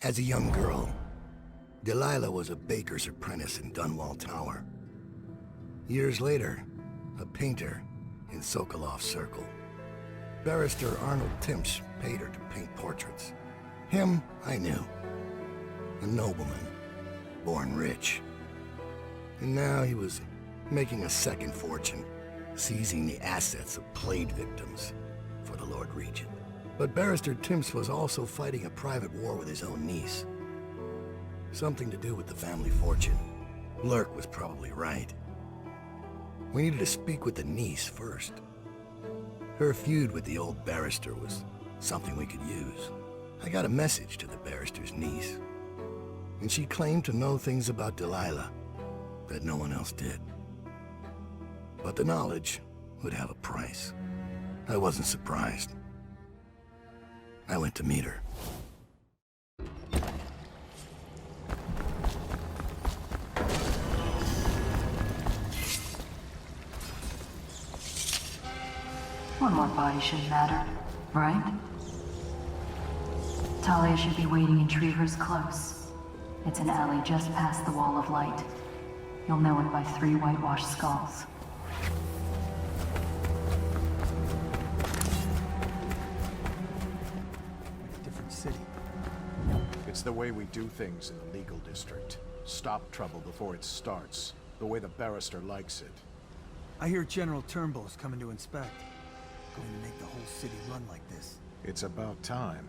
As a young girl, Delilah was a baker's apprentice in Dunwall Tower. Years later, a painter in Sokolov Circle. Barrister Arnold Timsh paid her to paint portraits. Him, I knew. A nobleman, born rich. And now he was making a second fortune, seizing the assets of plague victims for the Lord Regent. But Barrister Timsh was also fighting a private war with his own niece. Something to do with the family fortune. Lurk was probably right. We needed to speak with the niece first. Her feud with the old barrister was something we could use. I got a message to the barrister's niece, and she claimed to know things about Delilah that no one else did. But the knowledge would have a price. I wasn't surprised. I went to meet her. One more body shouldn't matter, right? Talia should be waiting in Trevor's Close. It's an alley just past the Wall of Light. You'll know it by 3 whitewashed skulls. Different city. It's the way we do things in the legal district. Stop trouble before it starts. The way the barrister likes it. I hear General Turnbull's coming to inspect. Going to make the whole city run like this. It's about time.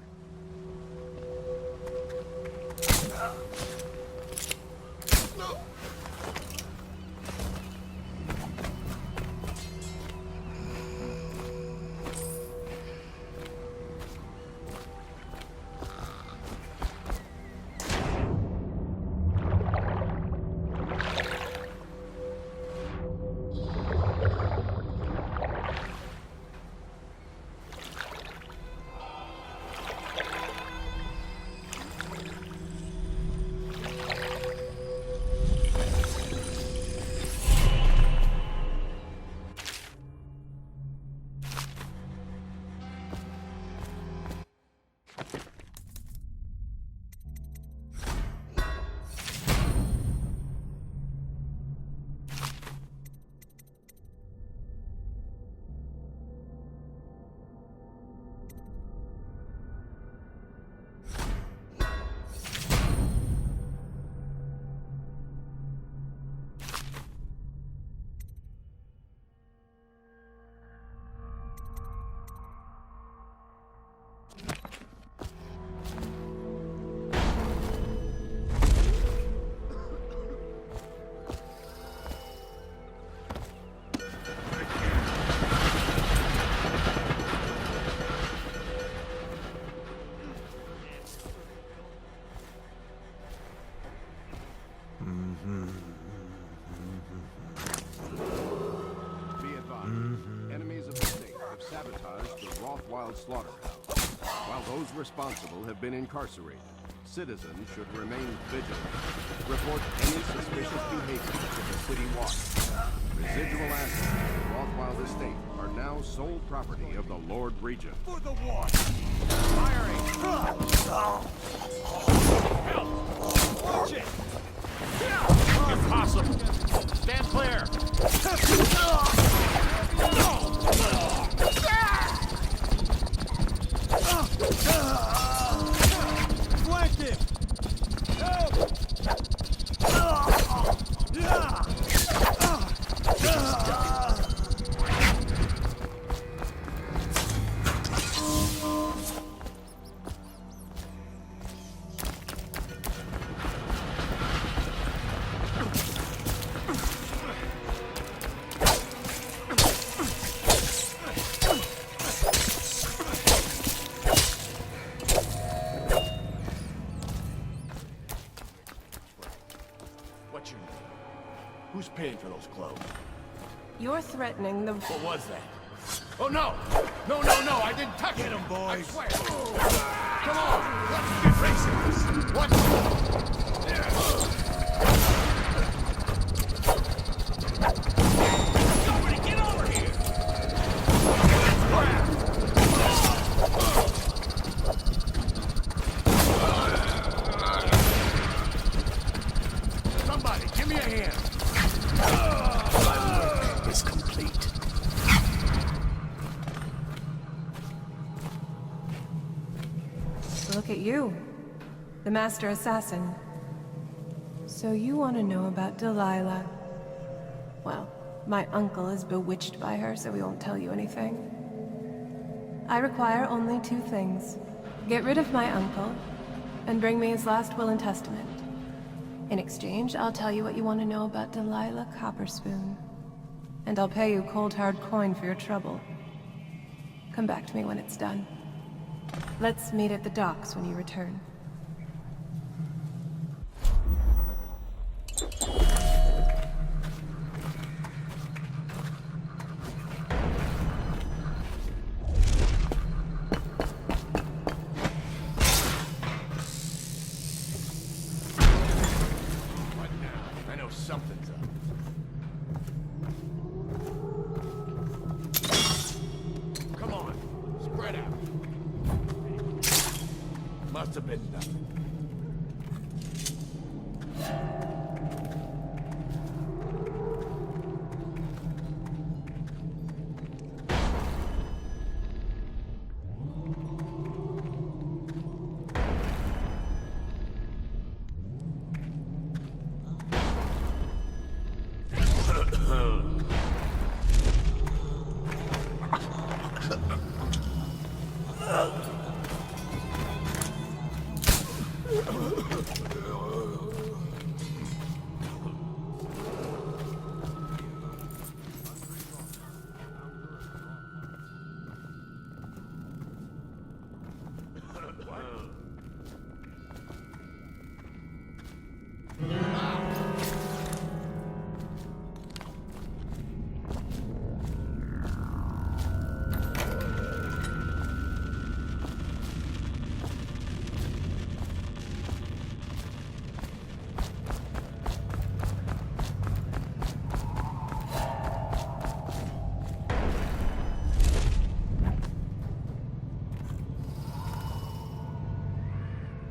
Slaughterhouse. While those responsible have been incarcerated, citizens should remain vigilant. Report any suspicious behavior to the city watch. Residual assets of the Rothwild estate are now sole property of the Lord Regent. For the watch! Firing! Help! Watch it! Impossible! Stand clear! Flank him! Help! What's your name? Who's paying for those clothes? You're threatening the... What was that? Oh, no! No, no, no! I didn't touch Get him, boys! I swear! Come on! Let's get racing! What? Somebody get over here! Let's grab! at you, the Master Assassin. So you want to know about Delilah? Well, my uncle is bewitched by her, so we won't tell you anything. I require only 2 things. Get rid of my uncle, and bring me his last will and testament. In exchange, I'll tell you what you want to know about Delilah Copperspoon. And I'll pay you cold hard coin for your trouble. Come back to me when it's done. Let's meet at the docks when you return. What now? I know something's up. Come on, spread out. Must have been nothing.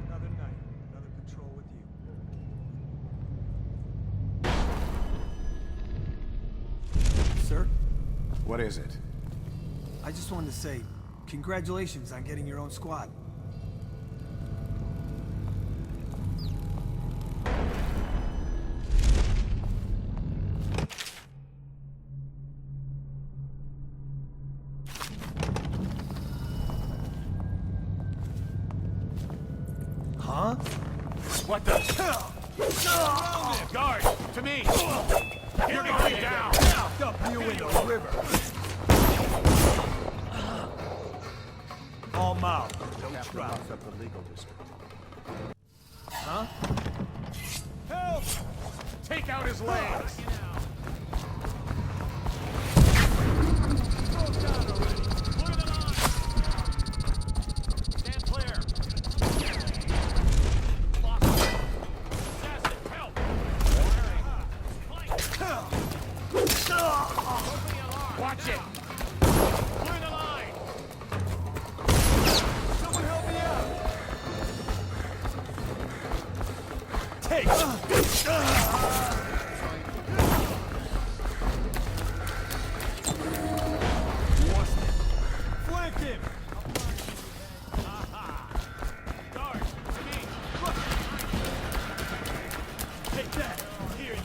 Another night, another patrol with you. Sir, What is it? I just wanted to say, congratulations on getting your own squad. Huh? What the? Guard! To me! You're going down! Dump you in the river. All mouth. Don't Captain try. locks up the legal district. Huh? Help! Take out his legs! Stand clear! Watch it! Clear the line! Someone help me out! Take! Flank him! Guard! To me! Take that! Here you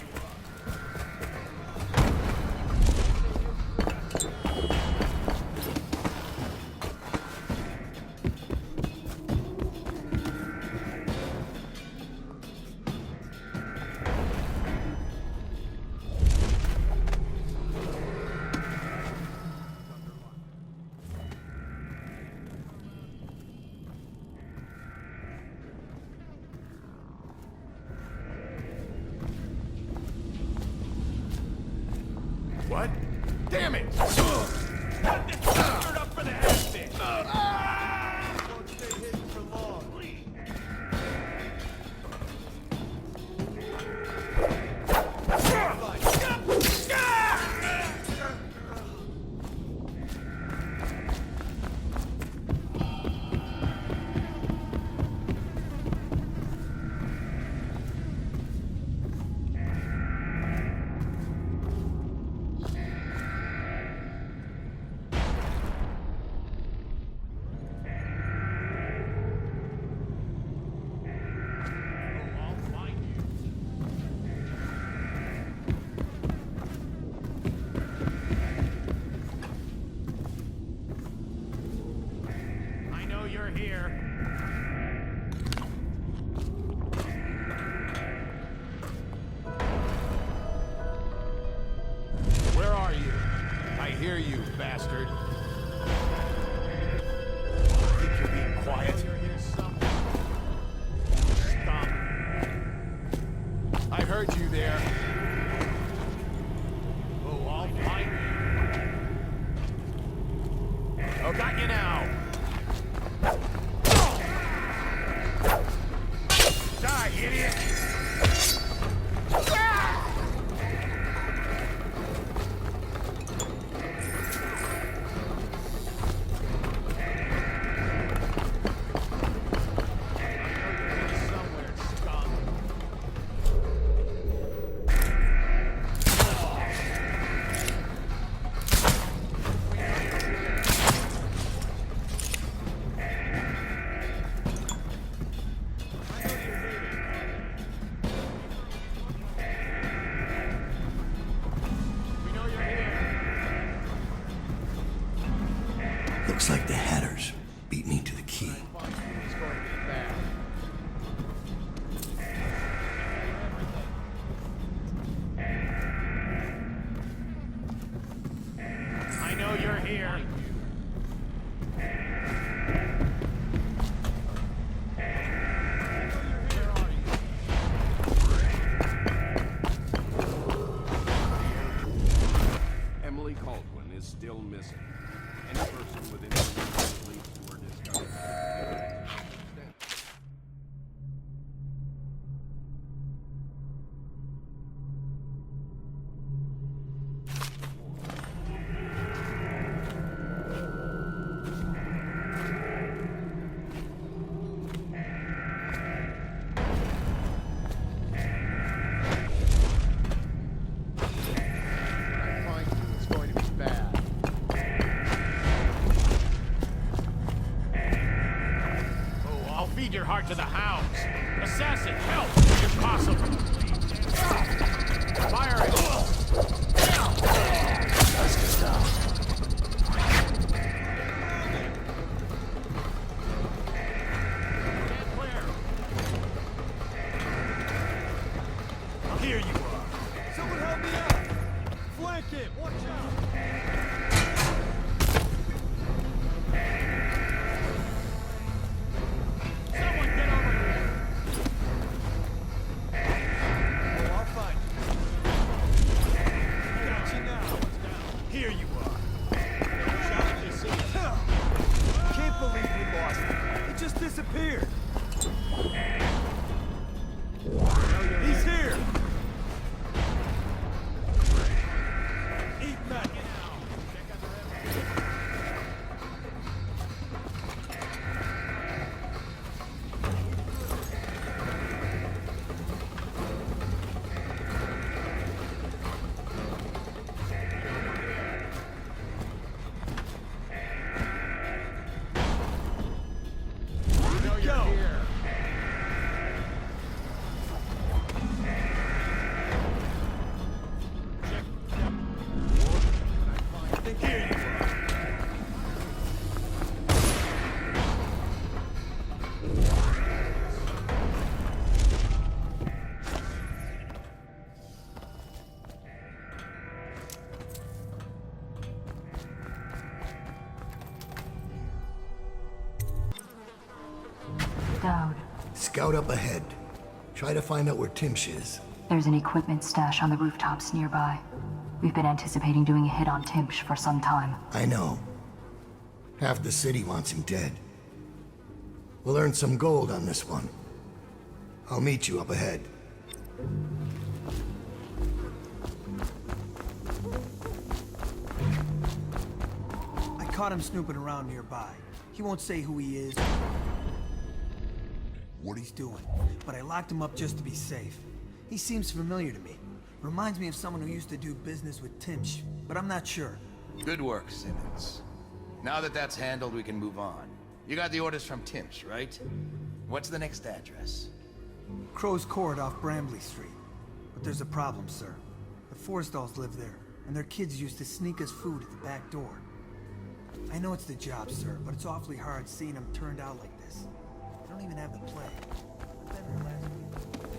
heard you there. Oh, I'll find you. Oh, got you now. Die, idiot! Looks like the Hatters beat me to the key. I know you're here. Emily Caldwin is still missing. Any person within the police who are discovered. Feed your heart to the hounds. Assassin, help if possible. Fire it. Stand clear. Here you are. Someone help me out! Flank it! Watch out! Disappeared! He's here! Eat that! Dowd, Scout up ahead. Try to find out where Timsh is. there's an equipment stash on the rooftops nearby. We've been anticipating doing a hit on Timsh for some time. I know. Half the city wants him dead. We'll earn some gold on this one. I'll meet you up ahead. I caught him snooping around nearby. He won't say who he is, what he's doing, but I locked him up just to be safe. He seems familiar to me. Reminds me of someone who used to do business with Timsh, but I'm not sure. Good work, Simmons. Now that that's handled, we can move on. You got the orders from Timsh, right? What's the next address? Crow's Court off Bramley Street. But there's a problem, sir. The Forrestalls live there, and their kids used to sneak us food at the back door. I know it's the job, sir, but it's awfully hard seeing them turned out like this. They don't even have the plague. I've been there last week.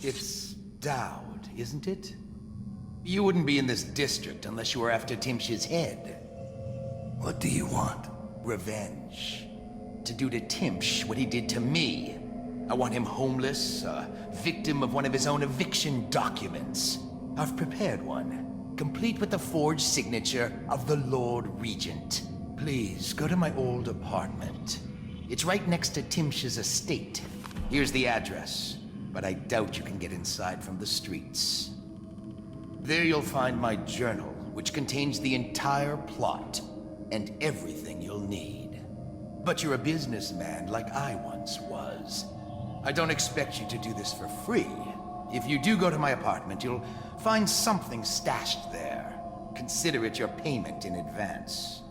It's Dowd, isn't it? You wouldn't be in this district unless you were after Timsh's head. What do you want? Revenge. To do to Timsh what he did to me. I want him homeless, a victim of one of his own eviction documents. I've prepared one, complete with the forged signature of the Lord Regent. Please, go to my old apartment. It's right next to Timsh's estate. Here's the address, but I doubt you can get inside from the streets. There you'll find my journal, which contains the entire plot and everything you'll need. But you're a businessman like I once was. I don't expect you to do this for free. If you do go to my apartment, you'll find something stashed there. Consider it your payment in advance.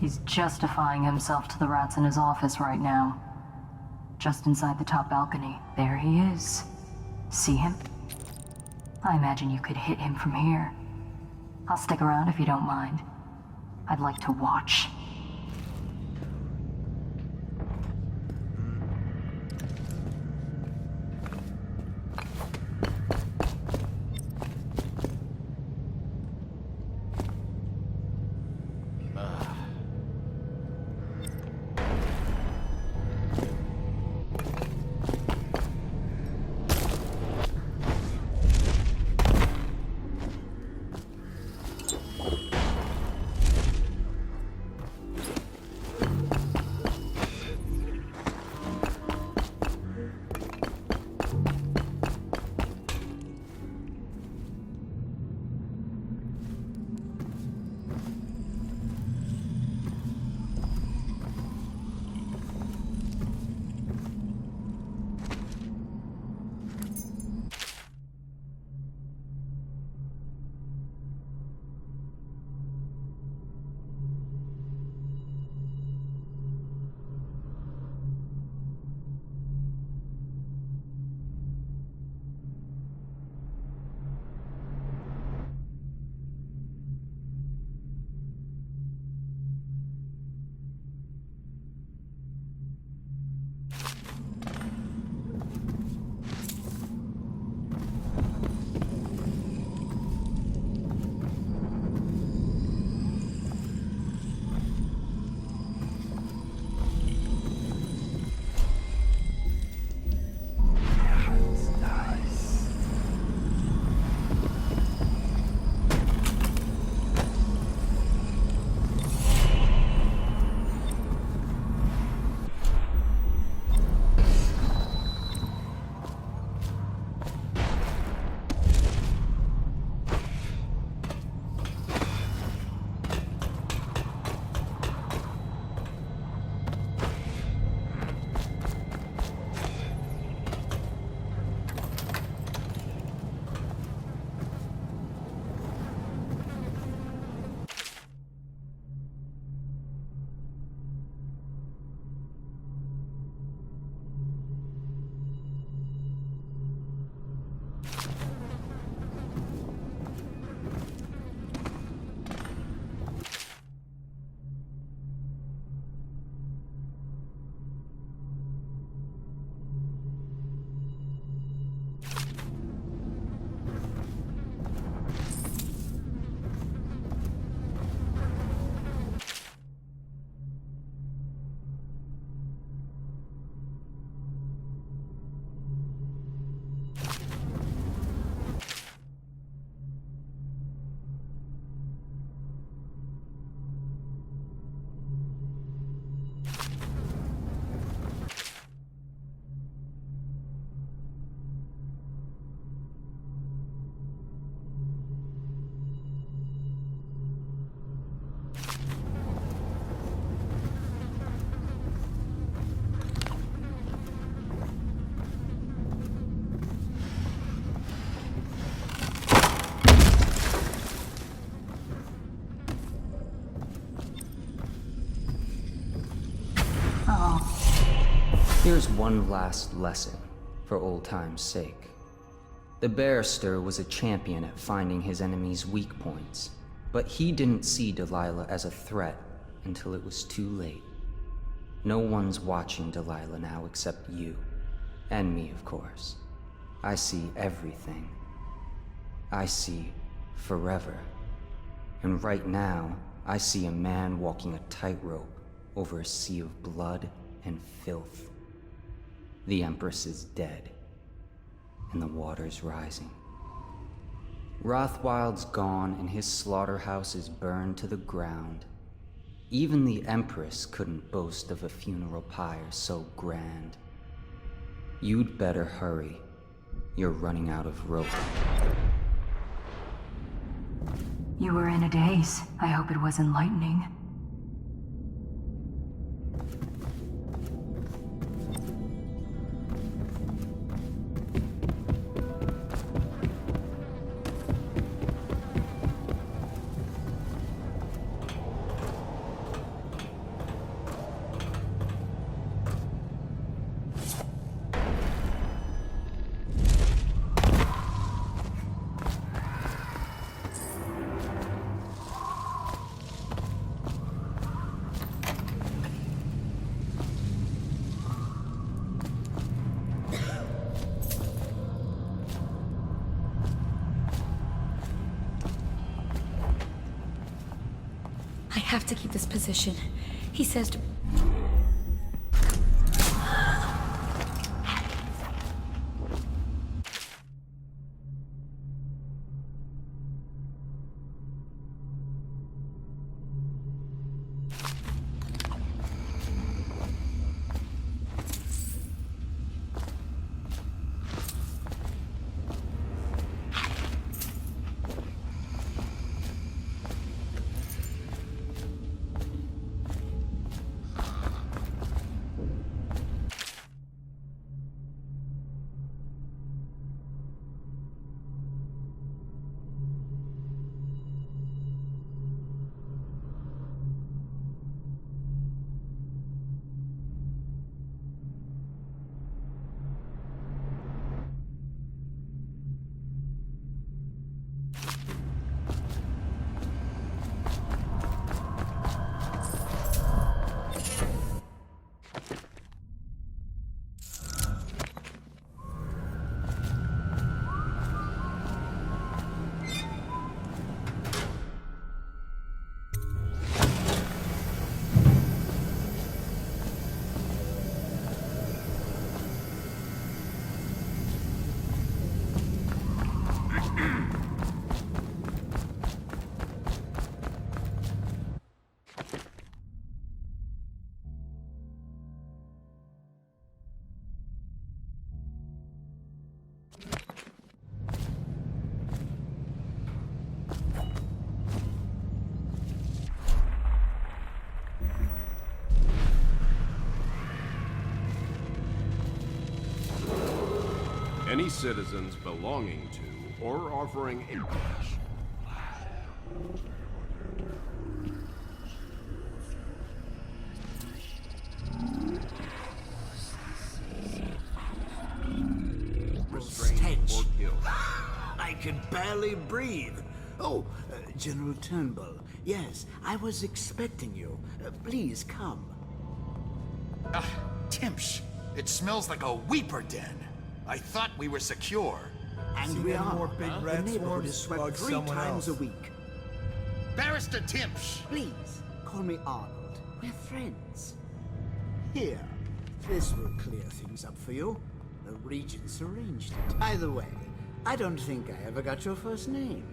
He's justifying himself to the rats in his office right now. Just inside the top balcony. There he is. See him? I imagine you could hit him from here. I'll stick around if you don't mind. I'd like to watch. Here's one last lesson, for old time's sake. The barrister was a champion at finding his enemies' weak points, but he didn't see Delilah as a threat until it was too late. No one's watching Delilah now except you. And me, of course. I see everything. I see forever. And right now, I see a man walking a tightrope over a sea of blood and filth. The Empress is dead, and the water's rising. Rothwild's gone, and his slaughterhouse is burned to the ground. Even the Empress couldn't boast of a funeral pyre so grand. You'd better hurry. You're running out of rope. You were in a daze. I hope it was enlightening. I have to keep this position. He says to... Any citizens belonging to or offering aid. Restrained or killed. I can barely breathe. Oh, General Turnbull. Yes, I was expecting you. Please come. Timsh, it smells like a weeper den. I thought we were secure. And Seen we any are. more big The rat neighborhood is swarms? swept Bug 3 someone times else. a week. Barrister Timsh! Please, call me Arnold. We're friends. Here, this will clear things up for you. The Regents arranged it. By the way, I don't think I ever got your first name.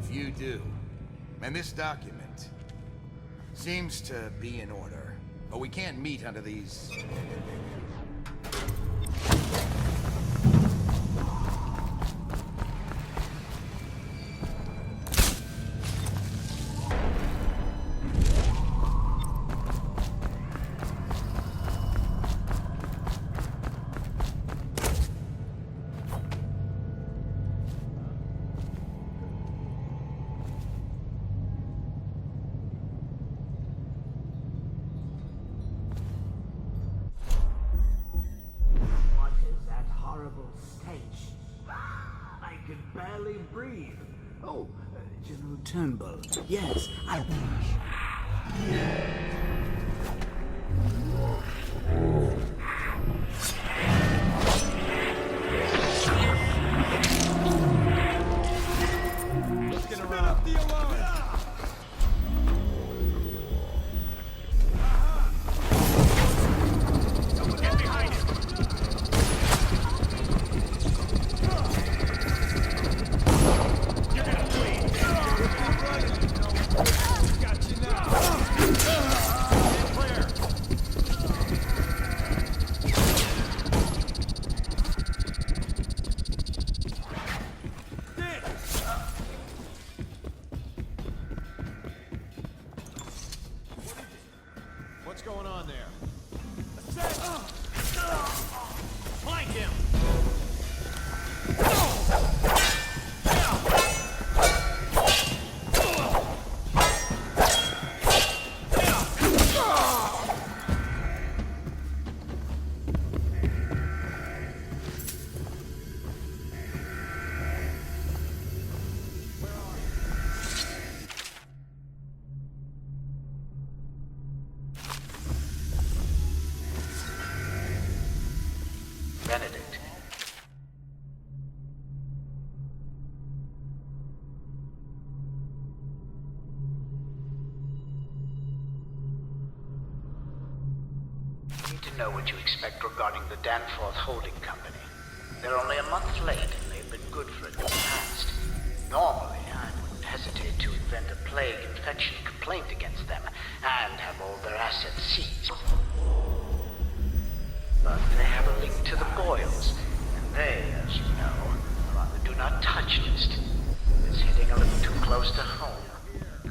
If you do. And this document seems to be in order. But we can't meet under these... barely breathe. Oh, General Turnbull. Yes, I... Looking around. The alarm. Someone get behind him. You're gonna bleed. Got you now. Clear. What's going on there? Flank him! Benedict. You need to know what you expect regarding the Danforth Holding Company. They're only a month late, and they've been good for it in the past. Normally, I wouldn't hesitate to invent a plague infection complaint against them, and have all their assets seized. But they have a link to the Boyles, and they, as you know, are on the Do Not Touch list. It's hitting a little too close to home.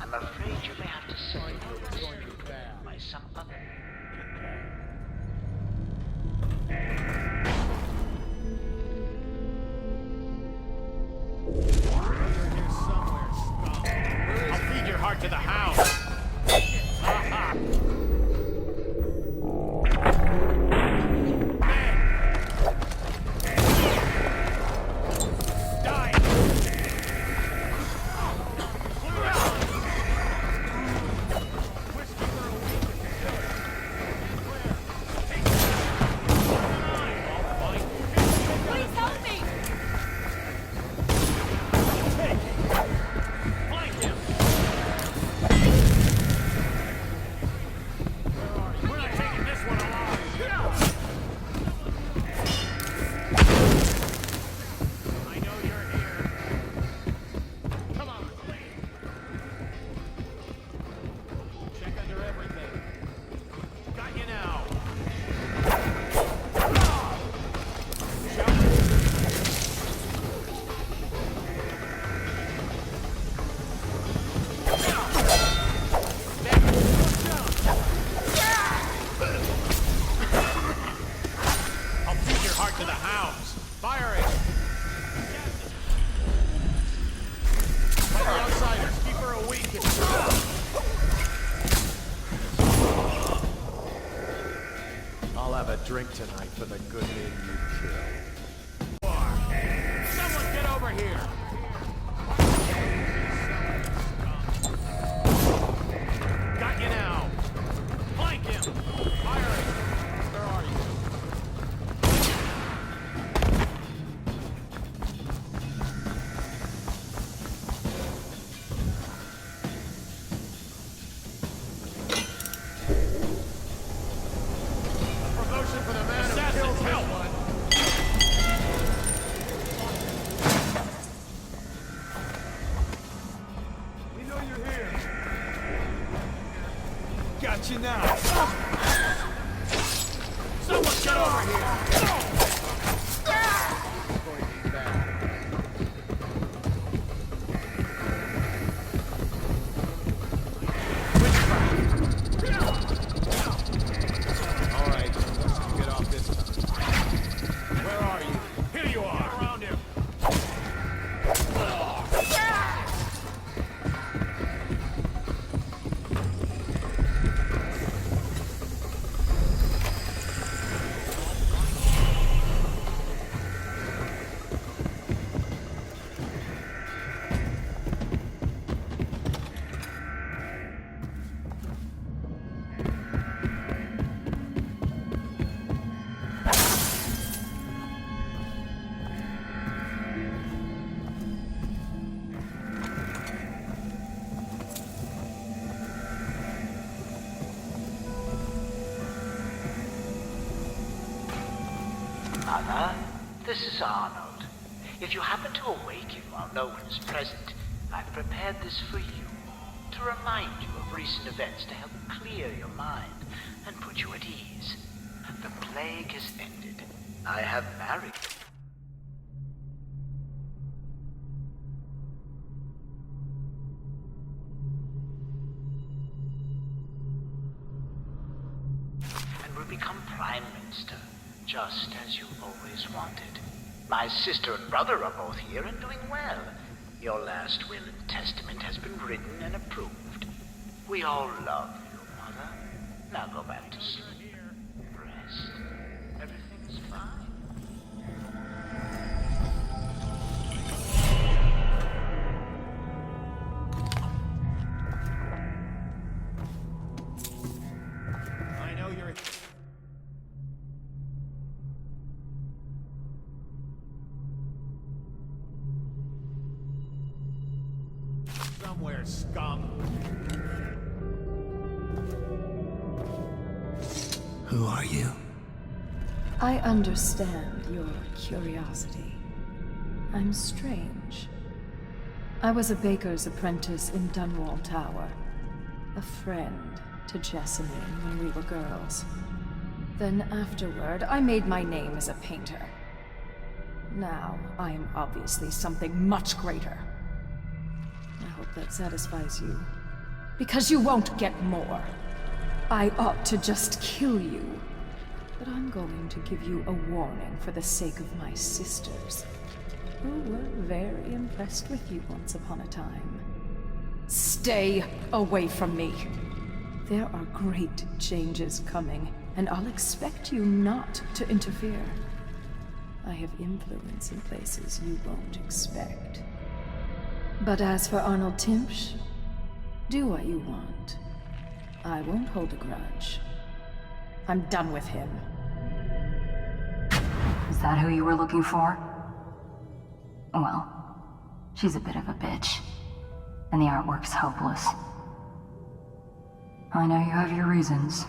I'm afraid you may have to settle your dispute with them by some other You're here somewhere, scum. I'll feed your heart to the hound. Ha Die! Clear out! Whiskey for a week. Clear. Take Please help me! Flank him! Where are you? We're not taking this one alive! I know you're here. Come on, check under everything. Got you now. I'll feed your heart to the hounds. Firing. Fight the outsiders. Keep her a week. I'll have a drink tonight for the good men you killed. Someone get over here. Got you now. Flank him. Firing. Where are you? Promotion for the man who killed one. We know you're here. Got you now. Someone get over here. All right, let's get off this time. Where are you? Here you are. Get around him. Arnold. If you happen to awaken while no one is present, I've prepared this for you, to remind you of recent events to help clear your mind and put you at ease. The plague has ended. I have married. And will become Prime Minister, just as you always wanted. My sister and brother are both here and doing well. Your last will and testament has been written and approved. We all love you, Mother. Now go back to sleep. Rest. Everything's fine. I know you're... somewhere, scum. Who are you? I understand your curiosity. I'm strange. I was a baker's apprentice in Dunwall Tower. A friend to Jessamine when we were girls. Then afterward, I made my name as a painter. Now, I am obviously something much greater. I hope that satisfies you. Because you won't get more. I ought to just kill you. But I'm going to give you a warning for the sake of my sisters, who were very impressed with you once upon a time. Stay away from me. There are great changes coming, and I'll expect you not to interfere. I have influence in places you won't expect. But as for Arnold Timpsch, do what you want. I won't hold a grudge. I'm done with him. Is that who you were looking for? Well, she's a bit of a bitch. And the artwork's hopeless. I know you have your reasons.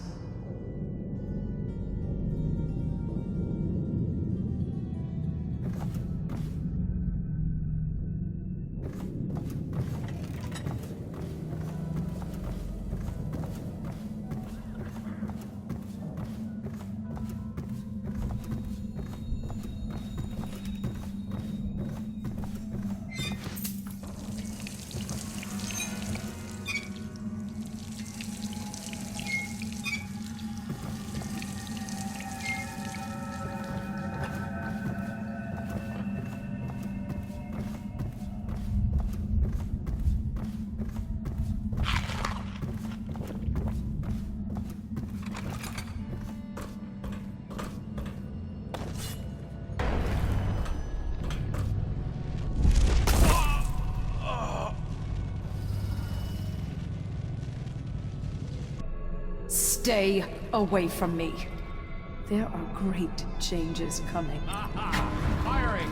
Stay away from me. There are great changes coming. Firing!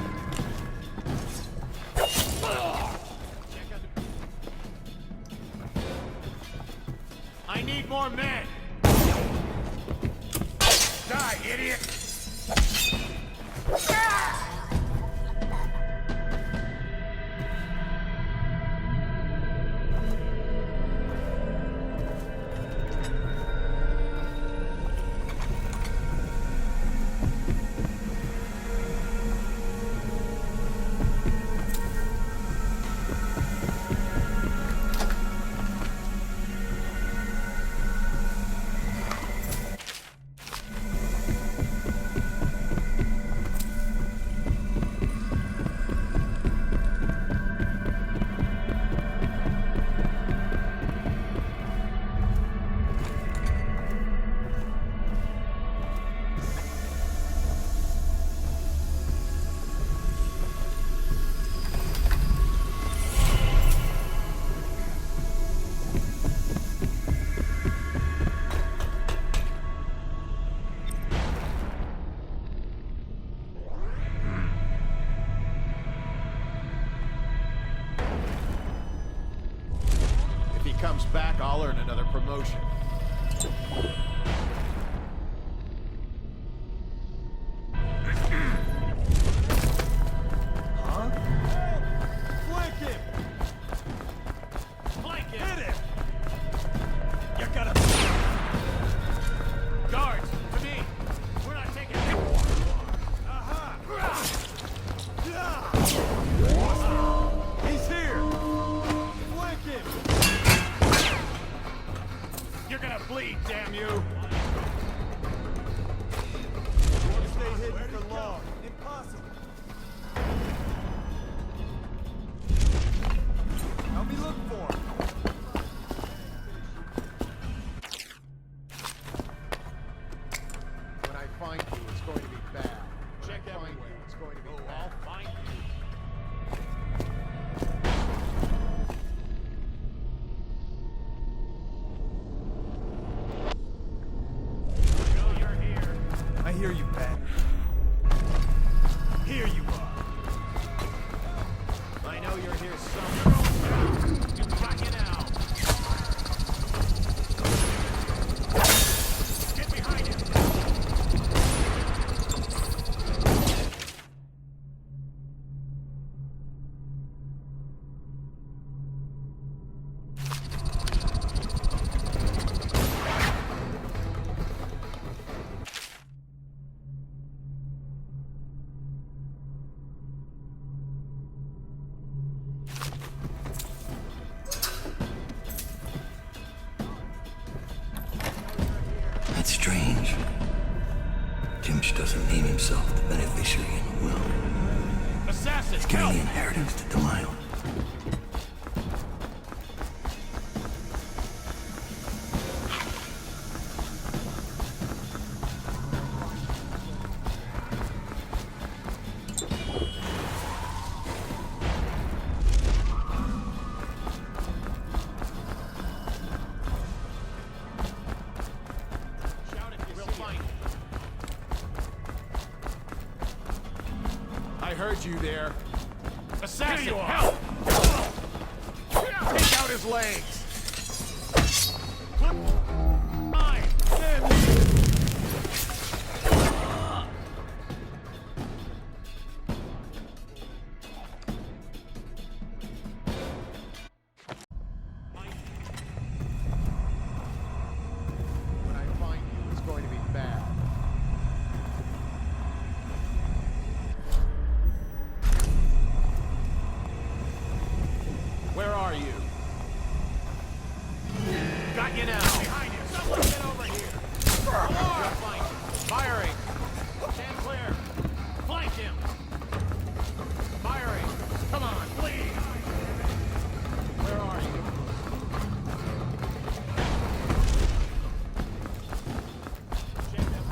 I need more men! Die, idiot! Comes back, I'll earn another promotion. bleed, damn you! Won't stay hidden for long. Impossible. Help me look for him. When I find you, it's going to be bad. Check When I find everywhere. you, it's going to be Oh, bad. I'll find you. I know you're here. I hear you, Pat. Here you are. I know you're here somewhere. You got you now. Get behind him. That's strange. Timsh doesn't name himself the beneficiary in the will. Assassin, He's giving help! the inheritance to Delilah. Shout if you will find him. I heard you there. Assassin, help! Take out his legs! Mine! When I find you, it's going to be bad. Where are you? Got you now! Behind you! Someone get over here! Alarm! Find him. Firing! Stand clear! Flank him! Firing! Come on, please! Where are you? Check them.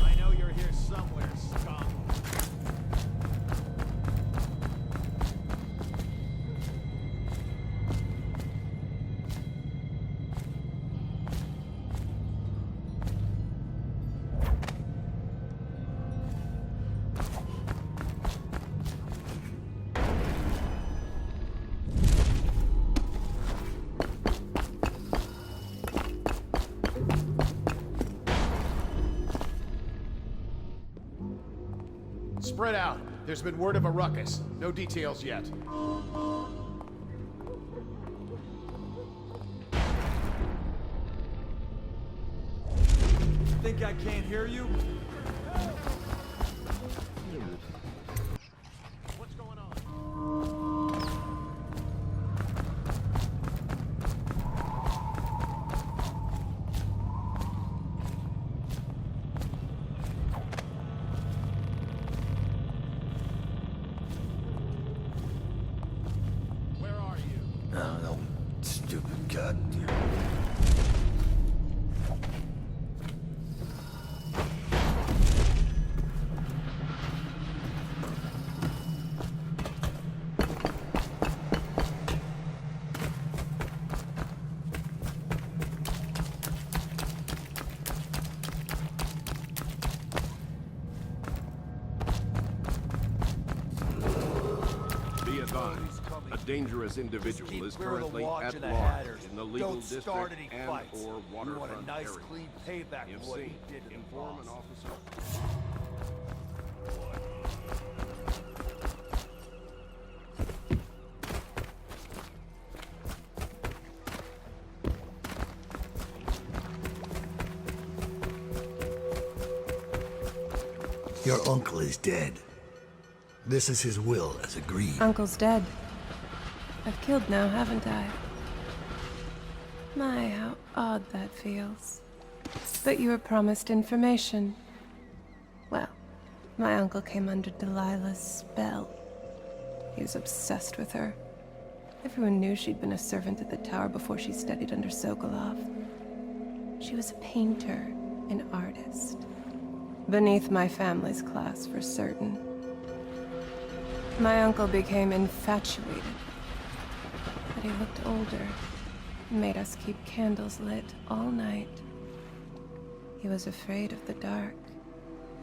I know you're here somewhere, scum. Spread out. There's been word of a ruckus. No details yet. Think I can't hear you? What's going on? Where are you? Oh, no. Stupid goddamn. Be advised, a dangerous individual keep is clear of the currently watch at and the large hatters. in the legal Don't district start any and fights. or We want waterfront a nice, area. clean payback If for what seen, he did to the inform an boss. officer. Your uncle is dead. This is his will, as agreed. Uncle's dead. I've killed now, haven't I? My, how odd that feels. But you were promised information. Well, my uncle came under Delilah's spell. He was obsessed with her. Everyone knew she'd been a servant at the tower before she studied under Sokolov. She was a painter, an artist. Beneath my family's class, for certain. My uncle became infatuated. But he looked older. Made us keep candles lit all night. He was afraid of the dark.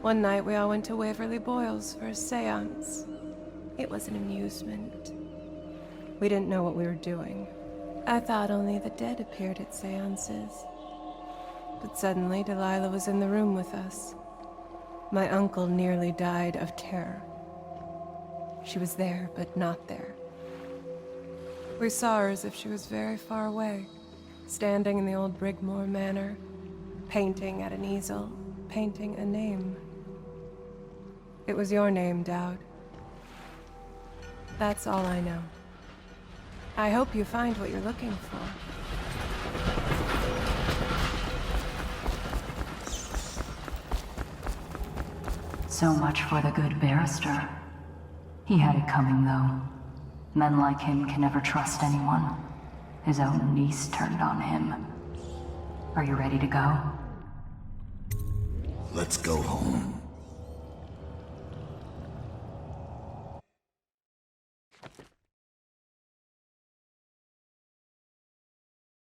One night we all went to Waverly Boyle's for a seance. It was an amusement. We didn't know what we were doing. I thought only the dead appeared at seances. But suddenly Delilah was in the room with us. My uncle nearly died of terror. She was there, but not there. We saw her as if she was very far away, standing in the old Brigmore Manor, painting at an easel, painting a name. It was your name, Dowd. That's all I know. I hope you find what you're looking for. So much for the good barrister. He had it coming, though. Men like him can never trust anyone. His own niece turned on him. Are you ready to go? Let's go home.